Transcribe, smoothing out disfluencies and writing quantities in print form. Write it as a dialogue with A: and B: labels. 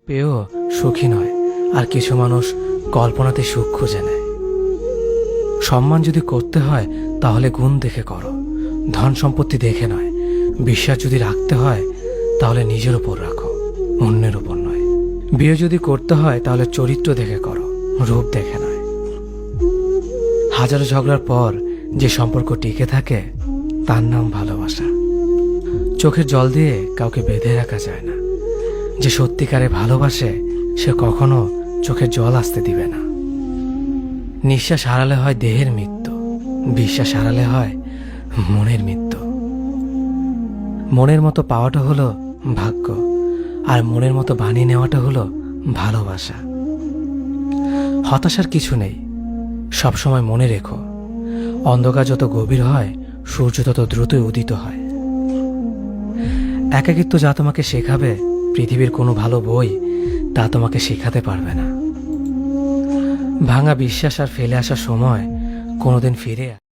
A: পেয়েও সুখী নয়, আর কিছু মানুষ কল্পনাতে সুখ খুঁজে নেয়। সম্মান যদি করতে হয় তাহলে গুণ দেখে করো, ধন সম্পত্তি দেখে নয়। বিশ্বাস যদি রাখতে হয় তাহলে নিজের উপর রাখো, অন্যের উপর নয়। বিয়ে যদি করতে হয় তাহলে চরিত্র দেখে করো, রূপ দেখে নয়। হাজারো ঝগড়ার পর যে সম্পর্ক টিকে থাকে তার নাম ভালোবাসা। চোখের জল দিয়ে কাউকে বেঁধে রাখা যায় না। যে সত্যিকারে ভালোবাসে সে কখনো চোখের জল আসতে দিবে না। নিঃশ্বাস হারালে হয় দেহের মৃত্যু, বিশ্বাস হারালে হয় মনের মৃত্যু। মনের মতো পাওয়াটা হলো ভাগ্য, আর মনের মতো বানিয়ে নেওয়াটা হলো ভালোবাসা। হতাশার কিছু নেই, সবসময় মনে রেখো, অন্ধকার যত গভীর হয় সূর্য তত দ্রুতই উদিত হয়। একাকিত্ব যা তোমাকে শেখাবে পৃথিবীর কোনো ভালো বই তা তোমাকে শেখাতে পারবে না। ভাঙা বিশ্বাস আর ফেলে আসা সময় কোনোদিন ফিরে